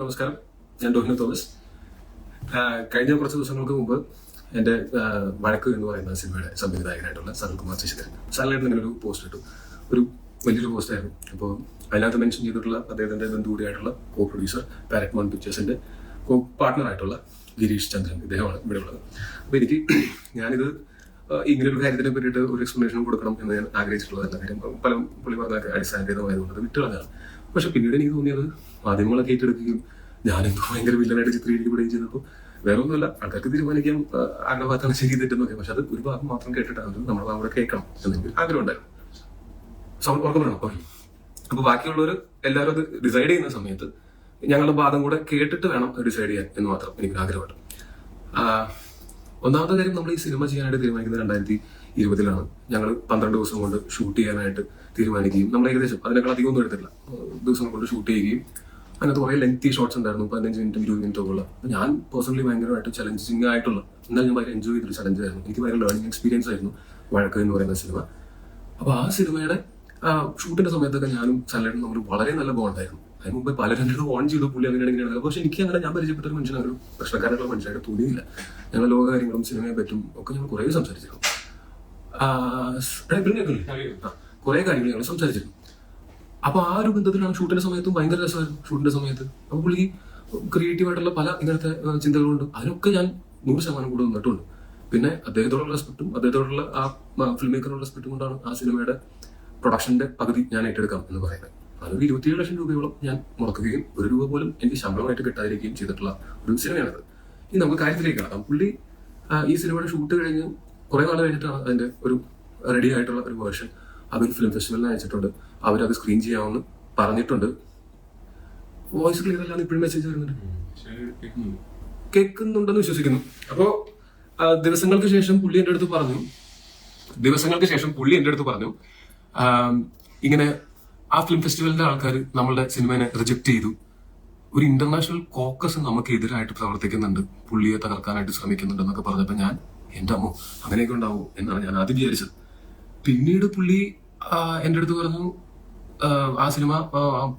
നമസ്കാരം, ഞാൻ ടോഹിനോ തോമസ്. കഴിഞ്ഞ കുറച്ച് ദിവസങ്ങൾക്ക് മുമ്പ് എൻ്റെ വഴക്ക് എന്ന് പറയുന്ന സിനിമയുടെ സംവിധായകനായിട്ടുള്ള സനൽകുമാർ ശശിധരൻ സാറിനായിട്ട് ഇങ്ങനെ ഒരു പോസ്റ്റ് ഇട്ടു. ഒരു വലിയൊരു പോസ്റ്റായിരുന്നു. അപ്പോൾ അതിനകത്ത് മെൻഷൻ ചെയ്തിട്ടുള്ള അദ്ദേഹത്തിൻ്റെ ബന്ധു കൂടിയായിട്ടുള്ള കോ പ്രൊഡ്യൂസർ പാരറ്റ്മോൺ പിക്ചേഴ്സിൻ്റെ കോ പാർട്ട്ണറായിട്ടുള്ള ഗിരീഷ് ചന്ദ്രൻ, ഇദ്ദേഹമാണ് ഇവിടെ ഉള്ളത്. അപ്പോൾ ഞാനിത് ഇങ്ങനൊരു കാര്യത്തിനെ പറ്റിയിട്ട് ഒരു എക്സ്പ്ലനേഷൻ കൊടുക്കണം എന്ന് ഞാൻ ആഗ്രഹിച്ചിട്ടുള്ളതല്ല. കാര്യം പല പുള്ളി പറഞ്ഞ അടിസ്ഥാനമായതുകൊണ്ട് വിട്ടുകളഞ്ഞാണ്. പക്ഷെ പിന്നീട് എനിക്ക് തോന്നിയത് മാധ്യമങ്ങളൊക്കെ ഏറ്റെടുക്കുകയും ഞാനെന്തോ ഭയങ്കര വില്ലനായിട്ട് ചിത്രീകരിക്കപ്പെടുകയും ചെയ്തപ്പോൾ വേറെ ഒന്നുമല്ല, ആൾക്കാർക്ക് തീരുമാനിക്കാൻ ആരുടെ ഭാഗത്താണ് ശരി തെറ്റെന്നൊക്കെ. പക്ഷെ അത് ഒരു ഭാഗം മാത്രം കേട്ടിട്ടാണ് നമ്മുടെ ഭാഗം കൂടെ കേൾക്കണം എന്നെങ്കിൽ ആഗ്രഹം ഉണ്ടായിരുന്നു. സൗണ്ട് ഉറക്കം വേണം. അപ്പൊ ബാക്കിയുള്ളവർ എല്ലാവരും അത് ഡിസൈഡ് ചെയ്യുന്ന സമയത്ത് ഞങ്ങളുടെ ഭാഗം കൂടെ കേട്ടിട്ട് വേണം ഡിസൈഡ് ചെയ്യാൻ എന്ന് മാത്രം എനിക്ക് ആഗ്രഹമുണ്ട്. ഒന്നാമത്തെ കാര്യം, നമ്മൾ ഈ സിനിമ ചെയ്യാനായിട്ട് തീരുമാനിക്കുന്നത് 2020 ഞങ്ങൾ 12 ദിവസം കൊണ്ട് ഷൂട്ട് ചെയ്യാനായിട്ട് തീരുമാനിക്കുകയും നമ്മൾ ഏകദേശം അതിനേക്കാൾ അധികം ഒന്നും എടുത്തില്ല, ദിവസം കൊണ്ട് ഷൂട്ട് ചെയ്യുകയും അതിനകത്ത് കുറേ ലെങ്തി ഷോട്ട്സ് ഉണ്ടായിരുന്നു, 15 മിനിറ്റും 20 മിനിറ്റും ഉള്ള. ഞാൻ പേഴ്സണലി ഭയങ്കരമായിട്ട് ചലഞ്ചിങ് ആയിട്ടുള്ള, എന്നാൽ ഞാൻ ഭയങ്കര എൻജോയ് ചെയ്തൊരു ചലഞ്ച് ആയിരുന്നു. എനിക്ക് ഭയങ്കര ലേണിംഗ് എക്സ്പീരിയൻസ് ആയിരുന്നു വഴക്ക് എന്ന് പറയുന്ന സിനിമ. അപ്പോൾ ആ സിനിമയുടെ ഷൂട്ടിന്റെ സമയത്തൊക്കെ ഞാനും സനലേട്ടനും നമ്മൾ വളരെ നല്ല ബോണ്ടായിരുന്നു. അതിന് മുമ്പ് പലരും ഓൺ ചെയ്തു പുള്ളി അങ്ങനെയാണ്. പക്ഷെ എനിക്ക് അങ്ങനെ ഞാൻ പരിചയപ്പെട്ട ഒരു മനുഷ്യനാണ്, ഒരു പ്രശ്നക്കാരായിട്ടുള്ള മനുഷ്യനായിട്ട് തോന്നിയില്ല. ഞങ്ങൾ ലോക കാര്യങ്ങളും സിനിമയെ പറ്റും ഒക്കെ ഞങ്ങൾ കുറേ സംസാരിച്ചിരുന്നു. കുറെ കാര്യങ്ങൾ ഞങ്ങൾ സംസാരിച്ചിരുന്നു. അപ്പൊ ആ ഒരു ബന്ധത്തിലാണ് ഷൂട്ടിന്റെ സമയത്തും ഭയങ്കര രസമായിരുന്നു. ഷൂട്ടിന്റെ സമയത്ത് അപ്പൊ പുള്ളി ക്രിയേറ്റീവ് ആയിട്ടുള്ള പല ഇങ്ങനത്തെ ചിന്തകളുണ്ട്. അതിനൊക്കെ ഞാൻ 100% കൂടെ നിന്നിട്ടുണ്ട്. പിന്നെ അദ്ദേഹത്തോടുള്ള റെസ്പെക്റ്റും അദ്ദേഹത്തോടുള്ള ആ ഫിലിം മേക്കറുള്ള റെസ്പെക്റ്റും കൊണ്ടാണ് ആ സിനിമയുടെ പ്രൊഡക്ഷന്റെ പകുതി ഞാൻ ഏറ്റെടുക്കാം എന്ന് പറയുന്നത്. അതൊരു 27 ലക്ഷം രൂപയോളം ഞാൻ മുടക്കുകയും 1 രൂപ പോലും എനിക്ക് ശമ്പളമായിട്ട് കിട്ടാതിരിക്കുകയും ചെയ്തിട്ടുള്ള ഒരു സിനിമയാണത്. ഇനി നമുക്ക് കാര്യത്തിലേക്ക് കടക്കാം. പുള്ളി ഈ സിനിമയുടെ ഷൂട്ട് കഴിഞ്ഞ് കുറെ നാൾ കഴിഞ്ഞിട്ടാണ് അതിന്റെ ഒരു റെഡി ആയിട്ടുള്ള ഒരു വേർഷൻ അവർ ഫിലിം ഫെസ്റ്റിവലിന് അയച്ചിട്ടുണ്ട്. അവരത് സ്ക്രീൻ ചെയ്യാമെന്ന് പറഞ്ഞിട്ടുണ്ട്. വോയിസ് ക്ലിയർ അല്ലാന്ന് ഇപ്പോഴും മെസ്സേജ് വരുന്നുണ്ട്, കേൾക്കുന്നുണ്ടെന്ന് വിശ്വസിക്കുന്നു. അപ്പോ ദിവസങ്ങൾക്ക് ശേഷം പുള്ളി എൻ്റെ അടുത്ത് പറഞ്ഞു ഇങ്ങനെ ആ ഫിലിം ഫെസ്റ്റിവലിന്റെ ആൾക്കാർ നമ്മളുടെ സിനിമയെ റിജക്ട് ചെയ്തു. ഒരു ഇന്റർനാഷണൽ കോക്കസ് നമുക്ക് എതിരായിട്ട് പ്രവർത്തിക്കുന്നുണ്ട്, പുള്ളിയെ തകർക്കാനായിട്ട് ശ്രമിക്കുന്നുണ്ടെന്നൊക്കെ പറഞ്ഞപ്പോൾ ഞാൻ എൻ്റെ അമ്മോ അങ്ങനെയൊക്കെ ഉണ്ടാവും എന്നാണ് ഞാൻ ആദ്യം വിചാരിച്ചത്. പിന്നീട് പുള്ളി എൻ്റെ അടുത്ത് പറഞ്ഞു ആ സിനിമ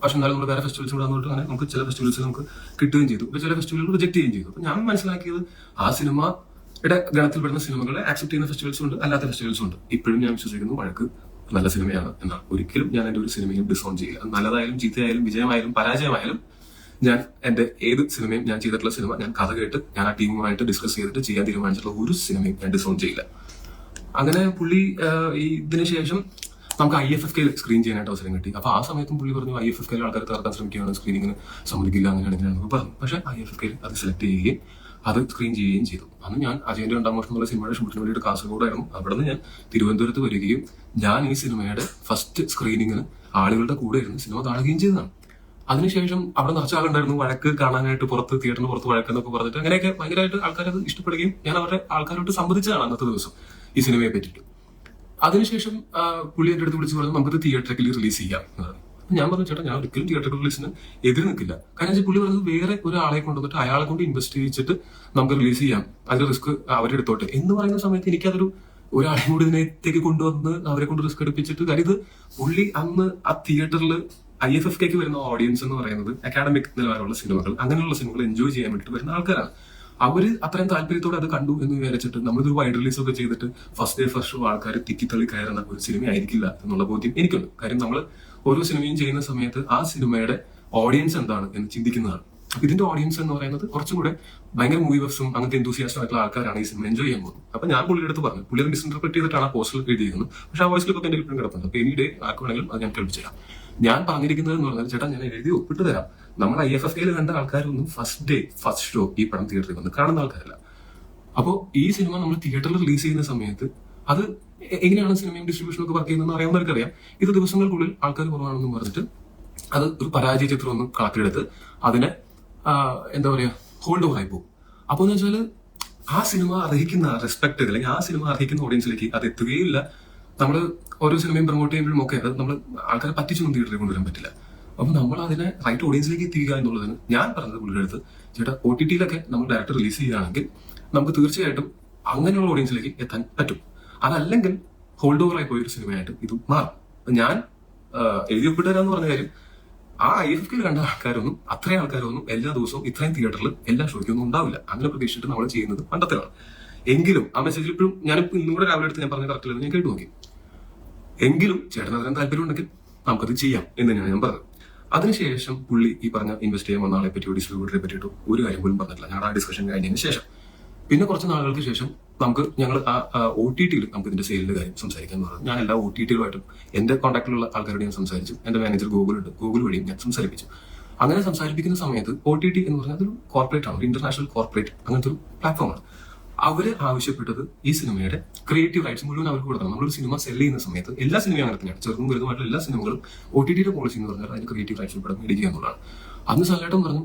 പക്ഷെ എന്നാലും നമ്മൾ വേറെ ഫെസ്റ്റിവൽസ് കൂടെ വന്നിട്ട് അങ്ങനെ നമുക്ക് ചില ഫെസ്റ്റിവൽസ് നമുക്ക് കിട്ടുകയും ചെയ്തു, ചില ഫെസ്റ്റിവലുകൾ റിജക്ട് ചെയ്യുകയും ചെയ്തു. അപ്പൊ ഞാൻ മനസ്സിലാക്കിയത് ആ സിനിമയുടെ ഗണത്തിൽപ്പെടുന്ന സിനിമകളെ ആക്സെപ്റ്റ് ചെയ്യുന്ന ഫെസ്റ്റിവൽസും ഉണ്ട്, അല്ലാത്ത ഫെസ്റ്റിവൽസും ഉണ്ട്. ഇപ്പോഴും ഞാൻ വിശ്വസിക്കുന്നു വഴക്ക് നല്ല സിനിമയാണ് എന്നാണ്. ഒരിക്കലും ഞാൻ എൻ്റെ ഒരു സിനിമയും ഡിസോൺ ചെയ്യില്ല. നല്ലതായാലും ചീത്തയായാലും വിജയമായാലും പരാജയമായാലും ഞാൻ എൻ്റെ ഏത് സിനിമയും ഞാൻ ചെയ്തിട്ടുള്ള സിനിമ ഞാൻ കഥ കേട്ട് ഞാൻ ആ ടീമുമായിട്ട് ഡിസ്കസ് ചെയ്തിട്ട് ചെയ്യാൻ തീരുമാനിച്ചിട്ടുള്ള ഒരു സിനിമയും ഞാൻ ഡിസോൺ ചെയ്യില്ല. അങ്ങനെ പുള്ളി ഇതിന് ശേഷം നമുക്ക് IFFK സ്ക്രീൻ ചെയ്യാനായിട്ട് അവസരം കിട്ടി. അപ്പൊ ആ സമയത്തും പുള്ളി പറഞ്ഞു IFFK ആൾക്കാർ തകർക്കാൻ ശ്രമിക്കുകയാണ്, സ്ക്രീനിങ്ങിന് സമ്മതിക്കില്ല, അങ്ങനെയാണെന്ന് പറഞ്ഞു. പക്ഷെ IFFK അത് സെലക്ട് ചെയ്യുകയും അത് സ്ക്രീൻ ചെയ്യുകയും ചെയ്തു. അന്ന് ഞാൻ അജയന്റെ 2-ാം വർഷം എന്നുള്ള സിനിമയുടെ ഷൂട്ടിന് വേണ്ടിയിട്ട് കാസർഗോഡായിരുന്നു. അവിടെ നിന്ന് ഞാൻ തിരുവനന്തപുരത്ത് വരികയും ഞാൻ ഈ സിനിമയുടെ ഫസ്റ്റ് സ്ക്രീനിങ്ങിന് ആളുകളുടെ കൂടെ ഇരുന്ന് സിനിമ കാണുകയും ചെയ്തതാണ്. അതിനുശേഷം അവിടെ നിറച്ച ആളുണ്ടായിരുന്നു വഴക്ക് കാണാനായിട്ട്, തിയേറ്ററിന് പുറത്ത് വഴക്കെന്നൊക്കെ പറഞ്ഞിട്ട് അങ്ങനെയൊക്കെ ഭയങ്കരമായിട്ട് ആൾക്കാരത് ഇഷ്ടപ്പെടുകയും ഞാൻ അവരുടെ ആൾക്കാരോട്ട് സംബന്ധിച്ചതാണ് അന്നത്തെ ദിവസം ഈ സിനിമയെ പറ്റിയിട്ട്. അതിനുശേഷം പുള്ളി എൻ്റെ അടുത്ത് വിളിച്ച് പറഞ്ഞു നമുക്കത് തിയേറ്ററിൽ റിലീസ് ചെയ്യാം. ഞാൻ പറഞ്ഞു ചേട്ടാ ഞാൻ ഒരിക്കലും തിയേറ്ററിൽ റിലീസിന് എതിര് നിൽക്കില്ല. കാരണം പുള്ളി പറഞ്ഞത് വേറെ ഒരാളെ കൊണ്ടുവന്നിട്ട് അയാളെ കൊണ്ട് ഇൻവെസ്റ്റ് ചെയ്യിച്ചിട്ട് നമുക്ക് റിലീസ് ചെയ്യാം, അതിന്റെ റിസ്ക് അവരെടുത്തോട്ടെ എന്ന് പറയുന്ന സമയത്ത് എനിക്കതൊരു ഒരാളെ കൂടി ഇതിനകത്തേക്ക് കൊണ്ടുവന്ന് അവരെ കൊണ്ട് റിസ്ക് എടുപ്പിച്ചിട്ട്, കാര്യം ഇത് പുള്ളി അന്ന് ആ തിയേറ്ററിൽ IFFK വരുന്ന ഓഡിയൻസ് എന്ന് പറയുന്നത് അക്കാഡമിക് നിലവാരമുള്ള സിനിമകൾ, അങ്ങനെയുള്ള സിനിമകൾ എൻജോയ് ചെയ്യാൻ വേണ്ടിയിട്ട് വരുന്ന ആൾക്കാരാണ്. അവര് അത്രയും താല്പര്യത്തോടെ അത് കണ്ടു എന്ന് വിചാരിച്ചിട്ട് നമ്മളിതൊരു വൈഡ് റിലീസ് ഒക്കെ ചെയ്തിട്ട് ഫസ്റ്റ് ഡേ ഫസ്റ്റ് ഷോ ആൾക്കാർ തിക്കിത്തള്ളി കയറുന്ന ഒരു സിനിമ ആയിരിക്കില്ല എന്നുള്ള ബോധ്യം എനിക്കുണ്ട്. കാര്യം നമ്മൾ ഓരോ സിനിമയും ചെയ്യുന്ന സമയത്ത് ആ സിനിമയുടെ ഓഡിയൻസ് എന്താണ് എന്ന് ചിന്തിക്കുന്നതാണ്. അപ്പൊ ഇതിന്റെ ഓഡിയൻസ് എന്ന് പറയുന്നത് കുറച്ചും കൂടെ ഭയങ്കര മൂവി ബഫ്സും അങ്ങനത്തെ എന്തൂസിയാസ്റ്റും ആയിട്ടുള്ള ആൾക്കാരാണ് ഈ സിനിമ എൻജോയ് ചെയ്യാൻ പോകുന്നത്. അപ്പൊ ഞാൻ പുള്ളിയുടെ അടുത്ത് പറഞ്ഞു, പുള്ളി അത് മിസ്ഇന്റർപ്രറ്റ് ചെയ്തിട്ടാണ് ആ പോസ്റ്ററിൽ എഴുതിയിരിക്കുന്നത്. പക്ഷെ ആ വോയിസ് ക്ലിപ്പ് എന്റെ ഇപ്പോഴും കിടപ്പുണ്ട്. അപ്പൊ എനി ഡേ ആർക്ക് വേണമെങ്കിലും അത് ഞാൻ കേൾപ്പിച്ചു തരാം. ഞാൻ പറഞ്ഞിരിക്കുന്നത് എന്ന് പറഞ്ഞാൽ ചേട്ടാ ഞാൻ എഴുതി ഒപ്പിട്ട് തരാം, നമ്മൾ IFFK കണ്ട ആൾക്കാരൊന്നും ഫസ്റ്റ് ഡേ ഫസ്റ്റ് ഷോ ഈ പടം തിയേറ്ററിൽ വന്ന് കാണുന്ന ആൾക്കാരല്ല. അപ്പോൾ ഈ സിനിമ നമ്മൾ തിയേറ്ററിൽ റിലീസ് ചെയ്യുന്ന സമയത്ത് അത് എങ്ങനെയാണ് സിനിമയും ഡിസ്ട്രിബ്യൂഷനും ഒക്കെ വർക്ക് ചെയ്യുന്നതെന്ന് അറിയാവുന്നവർക്കറിയാം. ഇത് ദിവസങ്ങൾക്കുള്ളിൽ ആൾക്കാർ കുറവാണെന്ന് പറഞ്ഞിട്ട് അത് ഒരു പരാജയ ചിത്രം ഒന്ന് കണക്കിലെടുത്ത് അതിനെ എന്താ പറയാ ഹോൾഡ് ഓവർ ആയി പോകും. അപ്പോൾ എന്ന് വെച്ചാൽ ആ സിനിമ അർഹിക്കുന്ന റെസ്പെക്ട് അല്ലെങ്കിൽ ആ സിനിമ അർഹിക്കുന്ന ഓഡിയൻസിലേക്ക് അത് എത്തുകയില്ല. നമ്മൾ ഓരോ സിനിമയും പ്രൊമോട്ട് ചെയ്യുമ്പോഴും ഒക്കെ അത് നമ്മൾ ആൾക്കാരെ പറ്റിച്ചൊന്നും തിയേറ്ററിൽ കൊണ്ടുവരാൻ പറ്റില്ല. അപ്പൊ നമ്മൾ അതിനെ റൈറ്റ് ഓഡിയൻസിലേക്ക് എത്തിക്കുക എന്നുള്ളതിന് ഞാൻ പറഞ്ഞത് പുള്ളിയുടെ അടുത്ത് ചേട്ടാ OTT-ലൊക്കെ നമ്മൾ ഡയറക്റ്റ് റിലീസ് ചെയ്യുകയാണെങ്കിൽ നമുക്ക് തീർച്ചയായിട്ടും അങ്ങനെയുള്ള ഓഡിയൻസിലേക്ക് എത്താൻ പറ്റും. അതല്ലെങ്കിൽ ഹോൾഡ് ഓവർ ആയി പോയൊരു സിനിമയായിട്ട് ഇത് മാറും. ഞാൻ എഴുതി ഒപ്പിട്ട് തരാന്ന് പറഞ്ഞ കാര്യം ആ IFFK കണ്ട ആൾക്കാരൊന്നും അത്രയും ആൾക്കാരൊന്നും എല്ലാ ദിവസവും ഇത്രയും തിയേറ്ററിൽ എല്ലാ ഷോയ്ക്കൊന്നും ഉണ്ടാവില്ല. അങ്ങനെ പ്രതീക്ഷിച്ചിട്ട് നമ്മൾ ചെയ്യുന്നത് പണ്ടത്തിലാണ്. എങ്കിലും ആ മെസ്സേജിൽ ഇപ്പോഴും ഞാനിപ്പോൾ ഇന്നും കൂടെ രാവിലെ എടുത്ത് ഞാൻ പറഞ്ഞ കറക്റ്റില്ലെന്ന് ഞാൻ കേട്ടു നോക്കി. എങ്കിലും ചേട്ടൻ അതിന് താല്പര്യം ഉണ്ടെങ്കിൽ നമുക്കത് ചെയ്യാം എന്ന് തന്നെയാണ് ഞാൻ പറഞ്ഞത്. അതിനുശേഷം പുള്ളി ഈ പറഞ്ഞ ഇൻവെസ്റ്റ് ചെയ്യാൻ വന്ന ആളെ പറ്റിയോ ഡിസ്ട്രിബ്യൂട്ടറെ പറ്റിയിട്ടോ ഒരു കാര്യം പോലും പറഞ്ഞിട്ടില്ല. ഞങ്ങളുടെ ആ ഡിസ്കഷൻ കഴിഞ്ഞതിന് ശേഷം പിന്നെ കുറച്ച് നാളുകൾക്ക് ശേഷം ഞങ്ങൾ ആ OTTയിൽ നമുക്ക് ഇതിന്റെ സെയിലിന്റെ കാര്യം സംസാരിക്കാൻ പറഞ്ഞു. ഞാൻ എല്ലാ OTTകളുമായിട്ടും എന്റെ കോൺടാക്റ്റിലുള്ള ആൾക്കാരോട് ഞാൻ സംസാരിച്ചു. എന്റെ മാനേജർ ഗൂഗിൾ വഴിയും ഞാൻ സംസാരിപ്പിച്ചു. അങ്ങനെ സംസാരിപ്പിക്കുന്ന സമയത്ത് OTT എന്ന് പറഞ്ഞാൽ അതൊരു കോർപ്പറേറ്റ് ആണ്, ഒരു ഇന്റർനാഷണൽ കോർപ്പറേറ്റ് അങ്ങനത്തെ ഒരു പ്ലാറ്റ്ഫോമാണ്. അവര് ആവശ്യപ്പെട്ടത് ഈ സിനിമയുടെ ക്രിയേറ്റീവ് റൈറ്റ്സ് മുഴുവൻ അവർക്ക് കൊടുക്കണം. നമ്മളൊരു സിനിമ സെല് ചെയ്യുന്ന സമയത്ത് എല്ലാ സിനിമയും അങ്ങനെ തന്നെയാണ്, ചെറുതും വലുതുമായിട്ടുള്ള എല്ലാ സിനിമകളും OTTയുടെ പോളിസി എന്ന് പറഞ്ഞാൽ അതിന് ക്രിയേറ്റീവ് റൈറ്റ്സ് ഉൾപ്പെടെ മേടിക്കുക എന്നുള്ളതാണ്. അന്ന് സല്ലേട്ടൻ പറഞ്ഞു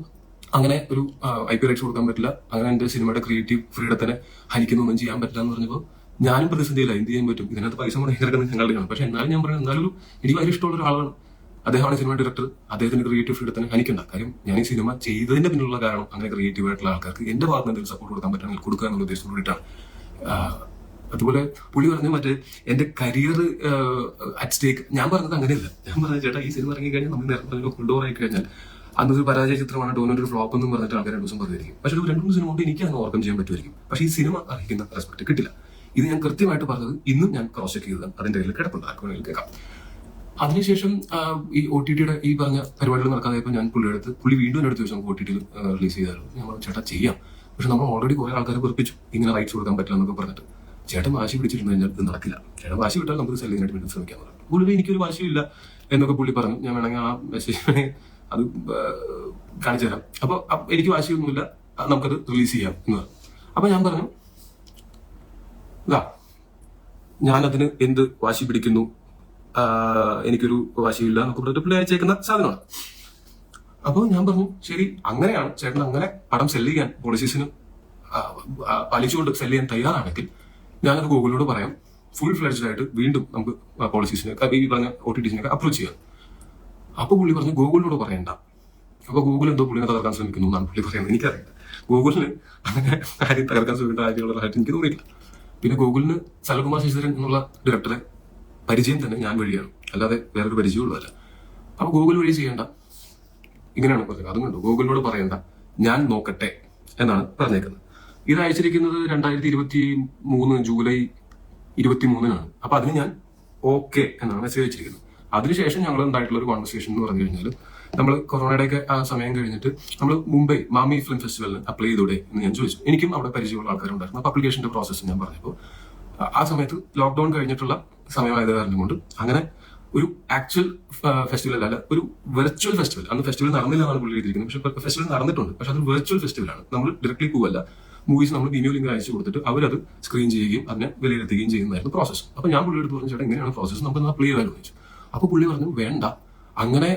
അങ്ങനെ ഒരു IP റൈറ്റ്സ് കൊടുക്കാൻ പറ്റില്ല, അങ്ങനെ എന്റെ സിനിമയുടെ ക്രിയേറ്റീവ് ഫ്രീഡത്തിനെ ഹനിക്കുന്നൊന്നും ചെയ്യാൻ പറ്റില്ല എന്ന് പറഞ്ഞപ്പോൾ ഞാനും പ്രതിസന്ധിയില്ല. എന്ത് ചെയ്യാൻ പറ്റും, ഇതിനകത്ത് പൈസ മുടങ്ങി കിടക്കുന്നത് ഞങ്ങളുടെയാണ്. പക്ഷെ എന്നാലും ഞാൻ പറഞ്ഞു എന്നാലും എനിക്ക് വളരെ ഇഷ്ടമുള്ള ഒരാളാണ്, അദ്ദേഹമാണ് സിനിമ ഡയറക്ടർ, അദ്ദേഹത്തിന്റെ ക്രിയേറ്റീവ് ഫ്രീഡത്തിന് ഹനിക്കണ്ട. കാര്യം ഞാൻ ഈ സിനിമ ചെയ്തതിന്റെ പിന്നിലുള്ള കാരണം അങ്ങനെ ക്രിയേറ്റീവ് ആയിട്ടുള്ള ആൾക്കാർക്ക് എന്റെ ഭാഗത്ത് എന്തെങ്കിലും സപ്പോർട്ട് കൊടുക്കാൻ പറ്റുമെങ്കിൽ കൊടുക്കുക എന്നുള്ള ഉദ്ദേശം കൂടിയിട്ടാണ്. അതുപോലെ പുള്ളി പറഞ്ഞു മറ്റേ എന്റെ കരിയർ അറ്റ് സ്റ്റേക്ക്. ഞാൻ പറഞ്ഞത് അങ്ങനെയല്ല. ഞാൻ പറഞ്ഞത് ചേട്ടാ ഈ സിനിമ ഇറങ്ങി കഴിഞ്ഞാൽ നമ്മൾ നേരത്തെ കൊണ്ടുപോയി കഴിഞ്ഞാൽ അന്നൊരു പരാജയ ചിത്രമാണ്, ഡോനോന്റെ ഒരു ഫ്ലോപ്പ് എന്ന് പറഞ്ഞിട്ട് ആൾക്കാർ 2 ദിവസം പറഞ്ഞിരിക്കും. പക്ഷെ ഒരു 2-3 സിനിമ കൊണ്ട് എനിക്ക് അങ്ങ് ഓർക്കം ചെയ്യാൻ പറ്റുമായിരിക്കും. പക്ഷെ ഈ സിനിമ അർഹിക്കുന്ന റെസ്പെക്ട് കിട്ടില്ല. ഇത് ഞാൻ കൃത്യമായിട്ട് പറഞ്ഞത് ഇന്നും ഞാൻ ക്രോസ് ചെക്ക് ചെയ്തത് അതിന്റെ കയ്യിൽ കിടപ്പുണ്ട്, ആർക്കും കേൾക്കാം. അതിനുശേഷം ഈ OTTയുടെ ഈ പറഞ്ഞ പരിപാടികൾ നടക്കാതായപ്പോൾ ഞാൻ പുള്ളി വീണ്ടും എന്നെ അടുത്ത് ചോദിച്ചു നമുക്ക് OTTയിൽ റിലീസ് ചെയ്തായിരുന്നു. ഞാൻ പറഞ്ഞു ചേട്ടാ ചെയ്യാം, പക്ഷെ നമ്മൾ ഓൾറെഡി കുറെ ആൾക്കാരെ വെറുപ്പിച്ചു ഇങ്ങനെ റൈറ്റ്സ് കൊടുക്കാൻ പറ്റില്ല എന്നൊക്കെ പറഞ്ഞിട്ട്. ചേട്ടൻ വാശി പിടിച്ചിരുന്നു കഴിഞ്ഞാൽ ഇത് നടക്കില്ല, ചേട്ടൻ വാശി വിട്ടാൽ നമുക്ക് സെല് ചെയ്യാനായിട്ട് വീണ്ടും ശ്രമിക്കാൻ പറഞ്ഞു. പുള്ളി എനിക്കൊരു വാശിയില്ല എന്നൊക്കെ പുള്ളി പറഞ്ഞു. ഞാൻ വേണമെങ്കിൽ ആ മെസ്സേജ് അത് കാണിച്ചു തരാം. അപ്പൊ എനിക്ക് വാശിയൊന്നുമില്ല, നമുക്കത് റിലീസ് ചെയ്യാം എന്ന് പറഞ്ഞു. അപ്പൊ ഞാൻ പറഞ്ഞു ഞാനതിന് എന്ത് വാശി പിടിക്കുന്നു, എനിക്കൊരു വാശിയില്ല എന്നൊക്കെ പറഞ്ഞിട്ട് പുള്ളി അയച്ചേക്കുന്ന സാധനമാണ്. അപ്പോൾ ഞാൻ പറഞ്ഞു ശരി, അങ്ങനെയാണ് ചേട്ടൻ അങ്ങനെ പടം സെല് ചെയ്യാൻ പോളിസീസിന് പാലിച്ചുകൊണ്ട് സെല് ചെയ്യാൻ തയ്യാറാണെങ്കിൽ ഞാനത് ഗൂഗിളിനോട് പറയാം, ഫുൾ ഫ്ലെഡ്ജ്ഡ് ആയിട്ട് വീണ്ടും നമുക്ക് പോളിസീസിനെ ഈ പറഞ്ഞ OTTസിനൊക്കെ അപ്രോച്ച് ചെയ്യാം. അപ്പൊ പുള്ളി പറഞ്ഞു ഗൂഗിളിനോട് പറയണ്ട. അപ്പൊ ഗൂഗിൾ എന്തോ പുള്ളിനെ തകർക്കാൻ ശ്രമിക്കുന്നു എന്നാണ് പുള്ളി പറയുന്നത്. എനിക്കറിയില്ല, ഗൂഗിളിന് അങ്ങനെ ആരും തകർക്കാൻ ശ്രമിക്കേണ്ട കാര്യമുള്ളതായിട്ട് എനിക്ക് തോന്നിയിട്ടില്ല. പിന്നെ ഗൂഗിളിന് സലകുമാർ ശശിധരൻ എന്നുള്ള ഡയറക്ടറെ പരിചയം തന്നെ ഞാൻ വഴിയാണ്, അല്ലാതെ വേറൊരു പരിചയമുള്ളതല്ല. അപ്പൊ ഗൂഗിൾ വഴി ചെയ്യേണ്ട, ഇങ്ങനെയാണ് പറഞ്ഞത്. അതും കണ്ടു, ഗൂഗിളിനോട് പറയണ്ട, ഞാൻ നോക്കട്ടെ എന്നാണ് പറഞ്ഞേക്കുന്നത്. ഇത് അയച്ചിരിക്കുന്നത് 2023 ജൂലൈ 23-നാണ്. അപ്പൊ അതിന് ഞാൻ ഓക്കെ എന്നാണ് മെസ്സേജ് അയച്ചിരിക്കുന്നത്. അതിനുശേഷം ഞങ്ങൾ ഉണ്ടായിട്ടുള്ള ഒരു കോൺവെർസേഷൻ എന്ന് പറഞ്ഞു കഴിഞ്ഞാൽ നമ്മൾ കൊറോണയുടെയൊക്കെ ആ സമയം കഴിഞ്ഞിട്ട് നമ്മൾ മുംബൈ മാമി ഫിലിം ഫെസ്റ്റിവലിന് അപ്ലൈ ചെയ്തൂടെ എന്ന് ഞാൻ ചോദിച്ചു. എനിക്കും അവിടെ പരിചയമുള്ള ആൾക്കാരുണ്ടായിരുന്നു. അപ്പൊ അപ്ലിക്കേഷന്റെ പ്രോസസ്സ് ഞാൻ പറഞ്ഞപ്പോൾ ആ സമയത്ത് ലോക്ക്ഡൌൺ കഴിഞ്ഞിട്ടുള്ള സമയമായത് കാരണം കൊണ്ട് അങ്ങനെ ഒരു ആക്ച്വൽ ഫെസ്റ്റിവൽ അല്ല, ഒരു വെർച്വൽ ഫെസ്റ്റിവൽ. അന്ന് ഫെസ്റ്റിവൽ നടന്നില്ല എന്നാണ് പുള്ളി എഴുതിയിരിക്കുന്നത്. പക്ഷെ ഫെസ്റ്റിവൽ നടന്നിട്ടുണ്ട്, പക്ഷെ അത് വെർച്വൽ ഫെസ്റ്റിവലാണ്. നമ്മൾ ഡയറക്ട്ലി പോവല്ല, മൂവീസ് നമ്മൾ വീഡിയോ ലിങ്ക് അയച്ചു കൊടുത്തിട്ട് അവരത് സ്ക്രീൻ ചെയ്യുകയും അതിനെ വിലയിരുത്തുകയും ചെയ്യുന്നതായിരുന്നു പ്രോസസ്സ്. അപ്പൊ ഞാൻ പുള്ളിയോട് പറഞ്ഞു ചേട്ടാ ഇങ്ങനെയാണ് പ്രോസസ്സ്, നമുക്ക് അപ്ലൈ ചെയ്താലും ചോദിച്ചു. അപ്പൊ പുള്ളി പറഞ്ഞു വേണ്ട, അങ്ങനെ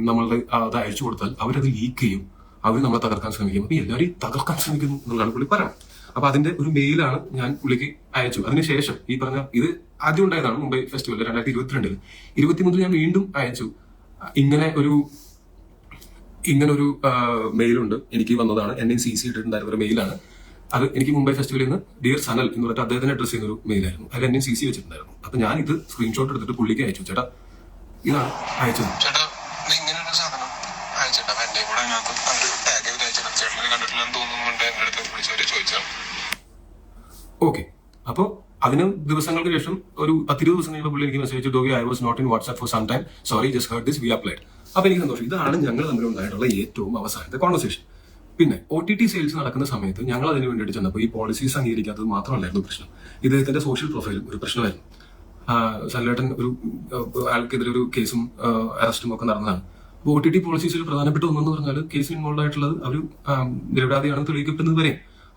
നമ്മളുടെ അത് അയച്ചു കൊടുത്താൽ അവരത് ലീക്ക് ചെയ്യും, അവർ നമ്മളെ തകർക്കാൻ ശ്രമിക്കും. അപ്പൊ എല്ലാവരും തകർക്കാൻ ശ്രമിക്കുന്നു എന്നുള്ളതാണ് പുള്ളി പറയുന്നത്. അപ്പൊ അതിന്റെ ഒരു മെയിലാണ് ഞാൻ പുള്ളിക്ക് അയച്ചു. അതിനുശേഷം ഈ പറഞ്ഞ ഇത് ആദ്യം ഉണ്ടായതാണ് മുംബൈ ഫെസ്റ്റിവൽ 2022-ൽ. 23 ഞാൻ വീണ്ടും അയച്ചു. ഇങ്ങനെ ഒരു മെയിലുണ്ട്, എനിക്ക് വന്നതാണ്, എന്നെ CC ഇട്ടിട്ടുണ്ടായിരുന്ന ഒരു മെയിലാണ് അത്. എനിക്ക് മുംബൈ ഫെസ്റ്റിവലിൽ നിന്ന് ഡിയർ സനൽ എന്ന് പറഞ്ഞിട്ട് അദ്ദേഹത്തിന് അഡ്രസ് ചെയ്യുന്ന ഒരു മെയിലായിരുന്നു. അതിൽ എന്നെ CC വെച്ചിട്ടുണ്ടായിരുന്നു. അപ്പൊ ഞാൻ ഇത് സ്ക്രീൻഷോട്ട് എടുത്തിട്ട് പുള്ളിക്ക് അയച്ചു. ചേട്ടാ ഇതാണ് അയച്ചത്. ഓക്കെ. അപ്പോ അതിന് ദിവസങ്ങൾക്ക് ശേഷം ഒരു 10-20 ദിവസം കഴിയുമ്പോൾ പുള്ളി എനിക്ക് മെസ്സേജ് ചെയ്തു, I was not in WhatsApp for some time, sorry just heard this, we applied. അപ്പൊ എനിക്ക് സന്തോഷം. ഇതാണ് ഞങ്ങൾ തമ്മിൽ ഉണ്ടായിട്ടുള്ള ഏറ്റവും അവസാനത്തെ കോൺവെർസേഷൻ. പിന്നെ OTT സെയിൽസ് നടക്കുന്ന സമയത്ത് ഞങ്ങൾ അതിന് വേണ്ടിയിട്ട് ചെന്നപ്പോൾ ഈ പോളിസീസ് അംഗീകരിക്കാത്തത് മാത്രമല്ലായിരുന്നു പ്രശ്നം, ഇദ്ദേഹത്തിന്റെ സോഷ്യൽ പ്രൊഫൈലും ഒരു പ്രശ്നമായിരുന്നു. സല്ലേട്ടൻ ആൾക്കെതിരെ ഒരു കേസും അറസ്റ്റും ഒക്കെ നടന്നതാണ്. അപ്പോൾ OTT പോളിസീസിൽ പ്രധാനപ്പെട്ട ഒന്നെന്ന് പറഞ്ഞാൽ കേസിൽ ഇൻവോൾവ് ആയിട്ടുള്ളത് അവർ നിരപരാധിയാണെന്ന് തെളിയിക്കപ്പെടുന്നത് വരെ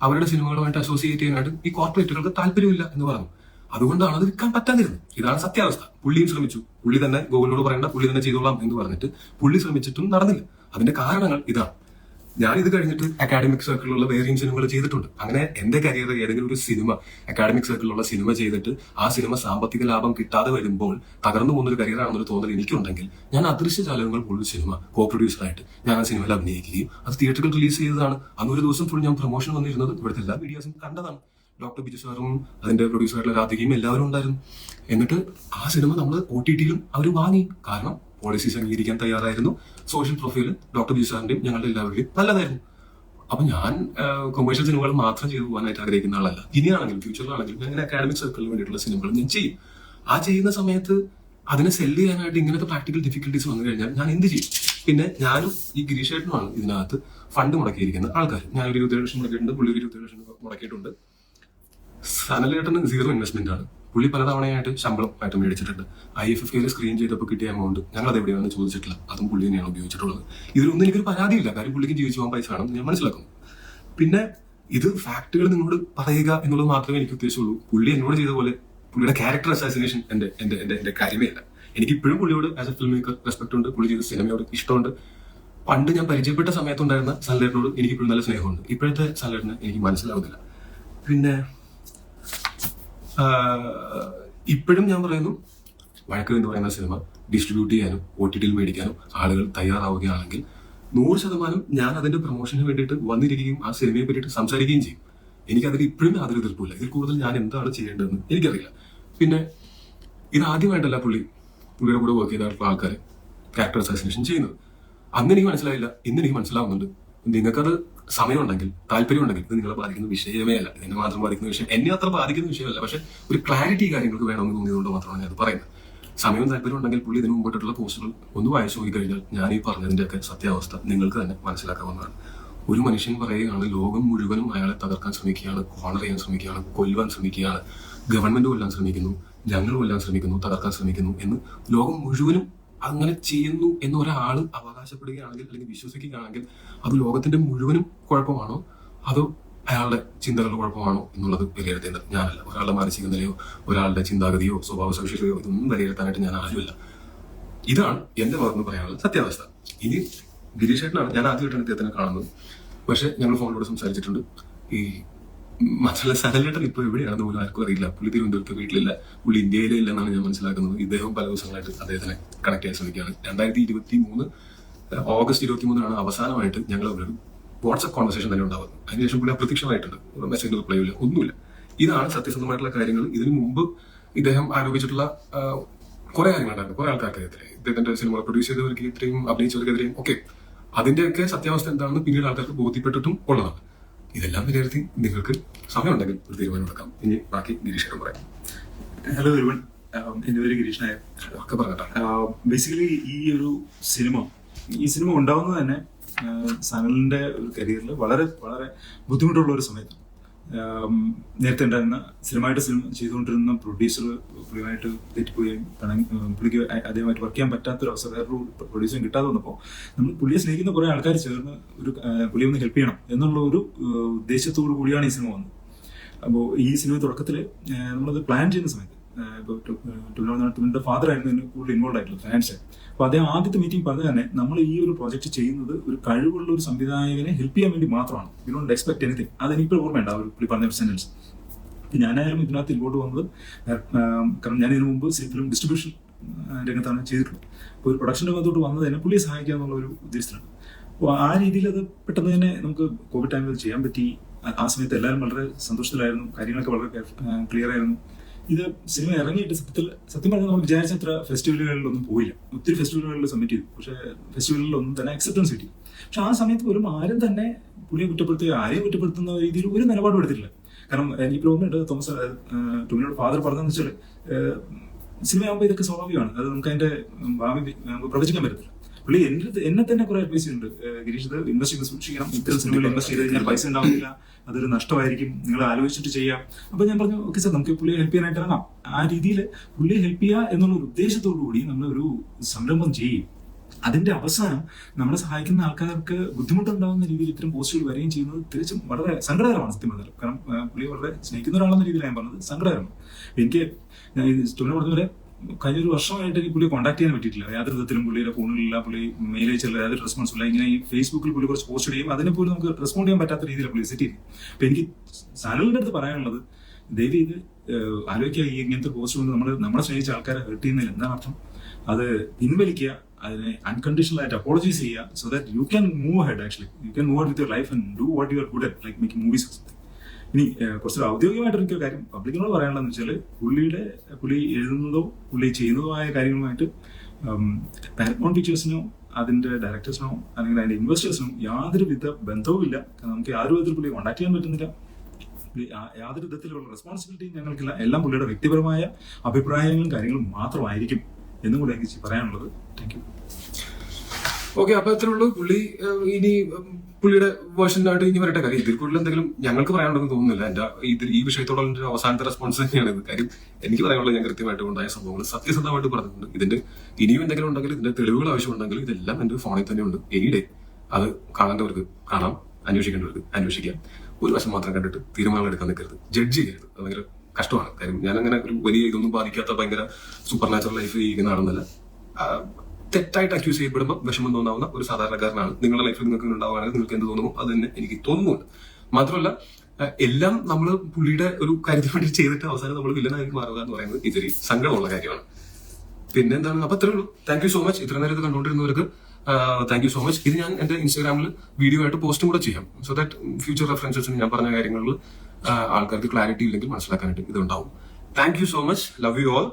അവരുടെ സിനിമകളുമായിട്ട് അസോസിയേറ്റ് ചെയ്യാനായിട്ട് ഈ കോർപ്പറേറ്റുകൾക്ക് താല്പര്യമില്ല എന്ന് പറഞ്ഞു. അതുകൊണ്ടാണ് അത് വിൽക്കാൻ പറ്റാതിരുന്നത്. ഇതാണ് സത്യാവസ്ഥ. പുള്ളിയും ശ്രമിച്ചു, പുള്ളി തന്നെ ഗൂഗിളിനോട് പറയേണ്ട, പുള്ളി തന്നെ ചെയ്തോളാം എന്ന് പറഞ്ഞിട്ട് പുള്ളി ശ്രമിച്ചിട്ടും നടന്നില്ല. അതിന്റെ കാരണങ്ങൾ ഇതാണ്. ഞാൻ ഇത് കഴിഞ്ഞിട്ട് അക്കാഡമിക് സർക്കിളിലുള്ള വേറെയും സിനിമകൾ ചെയ്തിട്ടുണ്ട്. അങ്ങനെ എന്റെ കരിയർ ഏതെങ്കിലും ഒരു സിനിമ അക്കാഡമിക് സർക്കിളിലുള്ള സിനിമ ചെയ്തിട്ട് ആ സിനിമ സാമ്പത്തിക ലാഭം കിട്ടാതെ വരുമ്പോൾ തകർന്നു പോകുന്നൊരു കരിയറാണെന്നൊരു തോന്നൽ എനിക്കുണ്ടെങ്കിൽ ഞാൻ അദൃശ്യ ജാലകങ്ങൾ പോലൊരു സിനിമ കോ പ്രൊഡ്യൂസറായിട്ട് ഞാൻ ആ സിനിമയിൽ അഭിനയിക്കുകയും അത് തിയേറ്ററിൽ റിലീസ് ചെയ്തതാണ്. അന്നൊരു ദിവസം ഫുൾ ഞാൻ പ്രൊമോഷൻ വന്നിരുന്നത് ഇവിടുത്തെ എല്ലാ മീഡിയാസും കണ്ടതാണ്. ഡോക്ടർ ബിജു സാറും അതിന്റെ പ്രൊഡ്യൂസറായിട്ടുള്ള രാധികയും എല്ലാവരും ഉണ്ടായിരുന്നു. എന്നിട്ട് ആ സിനിമ നമ്മൾ OTTയിലും അവർ വാങ്ങി. കാരണം പോളിസീസ് അംഗീകരിക്കാൻ തയ്യാറായിരുന്നു. സോഷ്യൽ പ്രൊഫൈൽ ഡോക്ടർ ബിജു സാറിന്റെയും ഞങ്ങളുടെ എല്ലാവരുടെയും നല്ലതായിരുന്നു. അപ്പൊ ഞാൻ കൊമേഴ്ഷ്യൽ സിനിമകൾ മാത്രം ചെയ്തു പോകാനായിട്ട് ആഗ്രഹിക്കുന്ന ആളല്ല. ഇനിയാണെങ്കിലും ഫ്യൂച്ചറിലാണെങ്കിലും ഞാൻ അക്കാഡമിക് സർക്കിളിന് വേണ്ടിയിട്ടുള്ള സിനിമകൾ ഞാൻ ചെയ്യും. ആ ചെയ്യുന്ന സമയത്ത് അതിനെ സെല്ല് ചെയ്യാനായിട്ട് ഇങ്ങനത്തെ പ്രാക്ടിക്കൽ ഡിഫിക്കൽട്ടീസ് വന്നു കഴിഞ്ഞാൽ ഞാൻ എന്ത് ചെയ്യും? പിന്നെ ഞാനും ഈ ഗിരീഷ് ഏട്ടനുമാണ് ഇതിനകത്ത് ഫണ്ട് മുടക്കിയിരിക്കുന്ന ആൾക്കാർ. ഞാനൊരു 27 ലക്ഷം മുടക്കിയിട്ടുണ്ട്, പുള്ളി ഒരു 27 ലക്ഷം മുടക്കിയിട്ടുണ്ട്. സനലേട്ടന് 0 ഇൻവെസ്റ്റ്മെന്റ് ആണ്. പുള്ളി പലതവണയായിട്ട് ശമ്പളം ആയിട്ട് മേടിച്ചിട്ടുണ്ട്. IFFK സ്ക്രീൻ ചെയ്തപ്പോൾ കിട്ടിയ എമൗണ്ട് ഞങ്ങൾ അത് എവിടെയാണെന്ന് ചോദിച്ചിട്ടില്ല, അതും പുള്ളി തന്നെയാണ് ഉപയോഗിച്ചിട്ടുള്ളത്. ഇതിലൊന്നും എനിക്കൊരു പരാതിയില്ല, കാര്യം പുള്ളിക്ക് ജീവിച്ചു പോകാൻ പൈസ വേണം ഞാൻ മനസ്സിലാക്കുന്നു. പിന്നെ ഇത് ഫാക്ടുകൾ നിങ്ങളോട് പറയുക എന്നുള്ളത് മാത്രമേ എനിക്ക് ഉദ്ദേശിച്ചുള്ളൂ. പുള്ളി എന്നോട് ചെയ്ത പോലെ പുള്ളിയുടെ ക്യാരക്ടർ അസാസിനേഷൻ എന്റെ കാര്യമേ അല്ല. എനിക്ക് ഇപ്പോഴും പുള്ളിയോട് as a film maker respect ഉണ്ട്, പുള്ളി ചെയ്ത സിനിമയോട് ഇഷ്ടമുണ്ട്. പണ്ട് ഞാൻ പരിചയപ്പെട്ട സമയത്തുണ്ടായിരുന്ന സനലേട്ടനോട് എനിക്ക് ഇപ്പോഴും നല്ല സ്നേഹമുണ്ട്. ഇപ്പോഴത്തെ സനലേട്ടന് എനിക്ക് മനസ്സിലാവുന്നില്ല. പിന്നെ ഇപ്പോഴും ഞാൻ പറയുന്നു, വഴക്ക് എന്ന് പറയുന്ന സിനിമ ഡിസ്ട്രിബ്യൂട്ട് ചെയ്യാനും OTTയിൽ മേടിക്കാനും ആളുകൾ തയ്യാറാവുകയാണെങ്കിൽ 100% ഞാൻ അതിന്റെ പ്രൊമോഷന് വേണ്ടിയിട്ട് വന്നിരിക്കുകയും ആ സിനിമയെ പറ്റിയിട്ട് സംസാരിക്കുകയും ചെയ്യും. എനിക്കതിൽ ഇപ്പോഴും യാതൊരു എതിർപ്പില്ല. ഇതിൽ കൂടുതൽ ഞാൻ എന്താണ് ചെയ്യേണ്ടതെന്ന് എനിക്കറിയില്ല. പിന്നെ ഇത് ആദ്യമായിട്ടല്ല പുള്ളിയുടെ കൂടെ വർക്ക് ചെയ്ത ആൾക്കാരെ ക്യാരക്ടർ അസാസിനേഷൻ ചെയ്യുന്നത്. അന്ന് എനിക്ക് മനസ്സിലായില്ല, ഇന്ന് എനിക്ക് മനസ്സിലാവുന്നുണ്ട്. നിങ്ങൾക്കത് സമയമുണ്ടെങ്കിൽ, താല്പര്യമുണ്ടെങ്കിൽ, ഇത് നിങ്ങളെ ബാധിക്കുന്ന വിഷയമേ അല്ല. എന്നെ മാത്രം ബാധിക്കുന്ന വിഷയം, എന്നെ അത്ര ബാധിക്കുന്ന വിഷയമല്ല. പക്ഷെ ഒരു ക്ലാരിറ്റി കാര്യങ്ങൾക്ക് വേണമെന്ന് തോന്നിയതുകൊണ്ട് മാത്രമാണ് ഞാൻ അത് പറയുന്നത്. സമയവും താല്പര്യം ഉണ്ടെങ്കിൽ പുള്ളി ഇതിന് മുമ്പിട്ടുള്ള പോസ്റ്റുകൾ ഒന്ന് വായിച്ചു നോക്കി കഴിഞ്ഞാൽ ഞാൻ ഈ പറഞ്ഞതിന്റെയൊക്കെ സത്യാവസ്ഥ നിങ്ങൾക്ക് തന്നെ മനസ്സിലാക്കാവുന്നതാണ്. ഒരു മനുഷ്യൻ പറയുകയാണ് ലോകം മുഴുവനും അയാളെ തകർക്കാൻ ശ്രമിക്കുകയാണ്, കോർണർ ചെയ്യാൻ ശ്രമിക്കുകയാണ്, കൊല്ലുവാൻ ശ്രമിക്കുകയാണ്, ഗവൺമെന്റ് കൊല്ലാൻ ശ്രമിക്കുന്നു, ഞങ്ങൾ കൊല്ലാൻ ശ്രമിക്കുന്നു, തകർക്കാൻ ശ്രമിക്കുന്നു എന്ന് ലോകം മുഴുവനും അങ്ങനെ ചെയ്യുന്നു എന്ന് ഒരാൾ അവകാശപ്പെടുകയാണെങ്കിൽ അല്ലെങ്കിൽ വിശ്വസിക്കുകയാണെങ്കിൽ അത് ലോകത്തിന്റെ മുഴുവനും കുഴപ്പമാണോ അതോ അയാളുടെ ചിന്തകളുടെ കുഴപ്പമാണോ എന്നുള്ളത് വിലയിരുത്തേണ്ടത് ഞാനല്ല. ഒരാളുടെ മാനസിക നിലയോ ഒരാളുടെ ചിന്താഗതിയോ സ്വഭാവ സവിശേഷതയോ ഇതൊന്നും വിലയിരുത്താനായിട്ട് ഞാൻ ആരുമല്ല. ഇതാണ് എന്റെ ഭാഗത്ത് പറയാനുള്ള സത്യാവസ്ഥ. ഇനി ഗിരീഷ് ഏട്ടനാണ് ഞാൻ ആദ്യമായിട്ടാണ് ഇദ്ദേഹത്തിനെ കാണുന്നത്. പക്ഷെ ഞങ്ങൾ ഫോണിലൂടെ സംസാരിച്ചിട്ടുണ്ട്. ഈ മാത്രമല്ല സനലേട്ടൻ ഇപ്പോൾ എവിടെയാണെന്ന് പോലും ആർക്കും അറിയില്ല. പുള്ളി തിരുവനന്തപുരത്ത് വീട്ടിലില്ല, പുള്ളി ഇന്ത്യയിലേ ഇല്ലെന്നാണ് ഞാൻ മനസ്സിലാക്കുന്നത്. ഇദ്ദേഹം പല ദിവസങ്ങളായിട്ട് അദ്ദേഹത്തിനെ കണക്ട് ചെയ്യാൻ ശ്രമിക്കുകയാണ്. 2023 ഓഗസ്റ്റ് 23 അവസാനമായിട്ട് ഞങ്ങൾ ഒരു വാട്സ്ആപ്പ് കോൺവെർസേഷൻ തന്നെ ഉണ്ടാവുന്നത്. അതിനുശേഷം പുള്ളി അപ്രത്യക്ഷമായിട്ടുണ്ട്, മെസ്സേജ് റിപ്ലൈ ഇല്ല, ഒന്നുമില്ല. ഇതാണ് സത്യസന്ധമായിട്ടുള്ള കാര്യങ്ങൾ. ഇതിനു മുമ്പ് ഇദ്ദേഹം ആരോപിച്ചിട്ടുള്ള കുറെ കാര്യങ്ങളുണ്ടായിരുന്നു, കുറെ ആൾക്കാർക്കെതിരെ, ഇദ്ദേഹത്തിന്റെ സിനിമ പ്രൊഡ്യൂസ് ചെയ്തവർക്കെതിരെയും അഭിനയിച്ചവർക്കെതിരെയും ഒക്കെ. അതിന്റെയൊക്കെ സത്യാവസ്ഥ എന്താണെന്ന് പിന്നീട് ആൾക്കാർക്ക് ബോധ്യപ്പെട്ടിട്ടും ഉള്ളതാണ്. ഇതെല്ലാം വിലയിരുത്തി നിങ്ങൾക്ക് സമയമുണ്ടെങ്കിൽ ഒരു തീരുമാനം എടുക്കാം. ഇനി ബാക്കി ഗിരീഷേട്ടൻ പറയാം. ഹലോ എവരിവൺ, എൻ്റെ പേര് ഗിരീഷ് നായർ. ഒക്കെ പറഞ്ഞിട്ടാണ്. ബേസിക്കലി ഈ സിനിമ ഉണ്ടാവുന്നത് തന്നെ സനലിന്റെ ഒരു കരിയറിൽ വളരെ വളരെ ബുദ്ധിമുട്ടുള്ള ഒരു സമയത്ത്. നേരത്തെ ഉണ്ടായിരുന്ന സിനിമ ചെയ്തുകൊണ്ടിരുന്ന പ്രൊഡ്യൂസർ പുള്ളിയുമായിട്ട് തെറ്റിപ്പോവുകയും പുള്ളിക്ക് അദ്ദേഹമായിട്ട് വർക്ക് ചെയ്യാൻ പറ്റാത്തൊരു അവസരം, വേറൊരു പ്രൊഡ്യൂസറും കിട്ടാതെ വന്നപ്പോൾ നമ്മൾ പുള്ളിയെ സ്നേഹിക്കുന്ന കുറെ ആൾക്കാർ ചേർന്ന് പുള്ളിയെ ഒന്ന് ഹെൽപ്പ് ചെയ്യണം എന്നുള്ള ഒരു ഉദ്ദേശത്തോടു കൂടിയാണ് ഈ സിനിമ വന്നത്. അപ്പോൾ ഈ സിനിമ തുടക്കത്തിൽ നമ്മളത് പ്ലാൻ ചെയ്യുന്ന സമയത്ത് ടൊവിനോയുടെ ഫാദർ ആയിരുന്നു ഇതിന് കൂടുതൽ ഇൻവോൾവ് ആയിട്ടുള്ളത്, ഫിനാൻസ്. അപ്പോൾ അദ്ദേഹം ആദ്യത്തെ മീറ്റിംഗ് പറഞ്ഞ തന്നെ നമ്മൾ ഈ ഒരു പ്രോജക്റ്റ് ചെയ്യുന്നത് ഒരു കഴിവുള്ള ഒരു സംവിധായകനെ ഹെൽപ്പ് ചെയ്യാൻ വേണ്ടി മാത്രമാണ്, വി ഡോണ്ട് എക്സ്പെക്ട് എനിത്തിങ്. അതെനിക്കിപ്പോൾ ഓർമ്മയുണ്ട് ആ ഒരു പുള്ളി പറഞ്ഞ സെന്റൻസ്. ഞാനായാലും ഇതിനകത്ത് ഇൻവോൾവ് വന്നത് കാരണം ഞാൻ ഇതിനു മുമ്പ് ഫിലിം ഡിസ്ട്രിബ്യൂഷൻ രംഗത്താണ് ചെയ്തിട്ടുള്ളത്. അപ്പോൾ ഒരു പ്രൊഡക്ഷൻ രംഗത്തോട്ട് വന്നത് തന്നെ പുള്ളിയെ സഹായിക്കുക എന്നുള്ള ഒരു ഉദ്ദേശത്തിലാണ്. അപ്പോൾ ആ രീതിയിൽ അത് പെട്ടെന്ന് തന്നെ നമുക്ക് കോവിഡ് ടൈമിൽ അത് ചെയ്യാൻ പറ്റി. ആ സമയത്ത് എല്ലാവരും വളരെ സന്തോഷത്തിലായിരുന്നു, കാര്യങ്ങളൊക്കെ വളരെ ക്ലിയർ ആയിരുന്നു. ഇത് സിനിമ ഇറങ്ങിയിട്ട് സത്യം പറഞ്ഞാൽ നമ്മൾ വിചാരിച്ചത്ര ഫെസ്റ്റിവലുകളിലൊന്നും പോയില്ല. ഒത്തിരി ഫെസ്റ്റിവലുകളിൽ സബ്മിറ്റ് ചെയ്തു, പക്ഷേ ഫെസ്റ്റിവലുകളിലൊന്നും തന്നെ അക്സെപ്റ്റൻസ് കിട്ടി. പക്ഷെ ആ സമയത്ത് പോലും ആരും തന്നെ പുള്ളിയെ കുറ്റപ്പെടുത്തുക, ആരെയും കുറ്റപ്പെടുത്തുന്ന രീതിയിൽ ഒരു നിലപാടും എടുത്തിട്ടില്ല. കാരണം എനിക്ക് തോന്നുന്നുണ്ട് ടൊവിനോയുടെ ഫാദർ പറഞ്ഞതെന്ന് വെച്ചാൽ സിനിമയാകുമ്പോൾ ഇതൊക്കെ സ്വാഭാവികമാണ്, അത് നമുക്ക് അതിന്റെ ഭാവി നമുക്ക് പ്രവചിക്കാൻ പറ്റത്തില്ല. പുള്ളി എന്നെ തന്നെ കുറെ അഡ്വൈസ് ചെയ്യുന്നുണ്ട്, ഗിരീഷ് ഇത് ഇൻവെസ്റ്റ് സൂക്ഷിക്കണം, ഇത്തരം സിനിമയിൽ ഇൻവെസ്റ്റ് ചെയ്ത് കഴിഞ്ഞാൽ പൈസ ഉണ്ടാവില്ല, അതൊരു നഷ്ടമായിരിക്കും, നിങ്ങൾ ആലോചിച്ചിട്ട് ചെയ്യാം. അപ്പൊ ഞാൻ പറഞ്ഞു ഓക്കെ സാർ, നമുക്ക് പുള്ളിയെ ഹെൽപ്പ് ചെയ്യാനായിട്ട് ഇറങ്ങാം. ആ രീതിയിൽ പുള്ളിയെ ഹെൽപ്പ് ചെയ്യുക എന്നുള്ള ഒരു ഉദ്ദേശത്തോടു കൂടി നമ്മൾ ഒരു സംരംഭം ചെയ്യും. അതിന്റെ അവസാനം നമ്മളെ സഹായിക്കുന്ന ആൾക്കാർക്ക് ബുദ്ധിമുട്ടുണ്ടാകുന്ന രീതിയിൽ ഇത്തരം പോസ്റ്റുകൾ വരികയും ചെയ്യുന്നത് തികച്ചും വളരെ സങ്കടകരമാണ് സത്യം പറഞ്ഞാൽ. കാരണം പുള്ളി വളരെ സ്നേഹിക്കുന്ന ഒരാളെന്ന രീതിയിൽ ഞാൻ പറഞ്ഞത് സങ്കടകരമാണ്. എനിക്ക് ടൊവിനോ പറഞ്ഞ കഴിഞ്ഞ ഒരു വർഷമായിട്ട് എനിക്ക് പുള്ളിയെ കോൺടാക്ട് ചെയ്യാൻ പറ്റിയിട്ടില്ല. യാതൊരു വിധത്തിലും പുള്ളിയുടെ ഫോണിലില്ല, പുള്ളി മെയിൽ അയച്ചില്ല, യാതൊരു റെസ്പോൺസ് ഇല്ല. ഇങ്ങനെ ഈ ഫേസ്ബുക്കിൽ പുള്ളി കുറച്ച് പോസ്റ്റ് ചെയ്യും, അതിനെ പോലും നമുക്ക് റെസ്പോണ്ട് ചെയ്യാൻ പറ്റാത്ത രീതിയിൽ പുള്ളി സെറ്റ് ചെയ്യും. അപ്പൊ എനിക്ക് സനലിന്റെ അടുത്ത് പറയാനുള്ളത്, ദയവ് ഇത് ആലോചിക്കുക, ഈ ഇങ്ങനത്തെ പോസ്റ്റ് കൊണ്ട് നമ്മളെ സ്നേഹിച്ച ആൾക്കാരെ ഹെർട്ട് ചെയ്യുന്നതിൽ എന്താണ് അർത്ഥം? അത് പിൻവലിക്കുക, അതിനെ അൺകണ്ടീഷണൽ ആയിട്ട് അപ്പോളജൈസ് ചെയ്യുക, so that you can move head. Actually you can move with your life and do what you are good at, like making movies. ഇനി കുറച്ച് ഔദ്യോഗികമായിട്ട് എനിക്കൊരു കാര്യം പബ്ലിക്കിനോട് പറയാനുള്ളതെന്ന് വെച്ചാൽ, പുള്ളി എഴുതുന്നതോ പുള്ളി ചെയ്യുന്നതോ ആയ കാര്യങ്ങളുമായിട്ട് പാരമൗണ്ട് പിക്ചേഴ്സിനോ അതിന്റെ ഡയറക്ടേഴ്സിനോ അല്ലെങ്കിൽ അതിന്റെ ഇൻവെസ്റ്റേഴ്സിനോ യാതൊരുവിധ ബന്ധവുമില്ല. കാരണം നമുക്ക് യാതൊരു വിധത്തിൽ പുള്ളിയെ കോൺടാക്ട് ചെയ്യാൻ പറ്റുന്നില്ല. യാതൊരു വിധത്തിലുള്ള റെസ്പോൺസിബിലിറ്റിയും ഞങ്ങൾക്കില്ല. എല്ലാം പുള്ളിയുടെ വ്യക്തിപരമായ അഭിപ്രായങ്ങളും കാര്യങ്ങളും മാത്രമായിരിക്കും എന്നും കൂടെ എനിക്ക് പറയാനുള്ളത്. Thank you. ഓക്കെ, അപ്പൊ അത്രേ ഉള്ളൂ. പുള്ളി ഇനി പുള്ളിയുടെ വേർഷനായിട്ട് ഇനി വരട്ടെ. കാര്യം ഇതിൽ കൂടുതൽ എന്തെങ്കിലും ഞങ്ങൾക്ക് പറയാനുണ്ടെന്ന് തോന്നുന്നില്ല. ഈ വിഷയത്തോടുള്ള ഒരു അവസാനത്തെ റെസ്പോൺസ് തന്നെയാണ് ഇത്. കാര്യം എനിക്ക് പറയാനുള്ളത് ഞാൻ കൃത്യമായിട്ട് ഉണ്ടായ സംഭവങ്ങൾ സത്യസന്ധമായിട്ട് പറഞ്ഞിട്ടുണ്ട്. ഇതിന്റെ ഇനിയും എന്തെങ്കിലും ഉണ്ടെങ്കിൽ, ഇതിന്റെ തെളിവുകൾ ആവശ്യമുണ്ടെങ്കിൽ ഇതെല്ലാം എന്റെ ഫോണിൽ തന്നെ ഉണ്ട്. എനി ഡേ അത് കാണേണ്ടവർക്ക് കാണാം, അന്വേഷിക്കേണ്ടവർക്ക് അന്വേഷിക്കാം. ഒരു വശം മാത്രം കണ്ടിട്ട് തീരുമാനങ്ങൾ എടുക്കാൻ നിൽക്കരുത്, ജഡ്ജ് ചെയ്യരുത്. അത് ഭയങ്കര കഷ്ടമാണ്. കാര്യം ഞാനങ്ങനെ ഒരു വലിയ ഇതൊന്നും ബാധിക്കാത്ത ഭയങ്കര സൂപ്പർ നാച്ചുറൽ ലൈഫ് ജീവിക്കുന്ന ആളെന്നല്ല. തെറ്റായിട്ട് അക്യൂസ് ചെയ്യപ്പെടുമ്പോൾ വിഷമം തോന്നാവുന്ന ഒരു സാധാരണക്കാരനാണ്. നിങ്ങളുടെ ലൈഫിൽ നിങ്ങൾക്ക് ഉണ്ടാവുകയാണെങ്കിൽ നിങ്ങൾക്ക് എന്ത് തോന്നുമോ അത് തന്നെ എനിക്ക് തോന്നുന്നുണ്ട്. മാത്രമല്ല എല്ലാം നമ്മൾ പുള്ളിയുടെ ഒരു കാര്യത്തിന് വേണ്ടി ചെയ്തിട്ട് അവസാനം നമ്മൾ വില്ലനായി മാറുക എന്ന് പറയുന്നത് ഇതൊരു സങ്കടമുള്ള കാര്യമാണ്. പിന്നെ എന്താണ്, അപ്പൊ അത്രേ ഉള്ളൂ. Thank you so much. ഇത്ര നേരം ഇത് കണ്ടുകൊണ്ടിരുന്നവർക്ക് താങ്ക് യു സോ മച്ച്. ഇത് ഞാൻ എന്റെ ഇൻസ്റ്റാഗ്രാമിൽ വീഡിയോ ആയിട്ട് പോസ്റ്റും കൂടെ ചെയ്യാം. സോ ദാറ്റ് ഫ്യൂച്ചർ റെഫറൻസസിന് ഞാൻ പറഞ്ഞ കാര്യങ്ങളിൽ ആൾക്കാർക്ക് ക്ലാരിറ്റി ഇല്ലെങ്കിൽ മനസ്സിലാക്കാനായിട്ട് ഇത് ഉണ്ടാവും. Thank you so much. Love you all.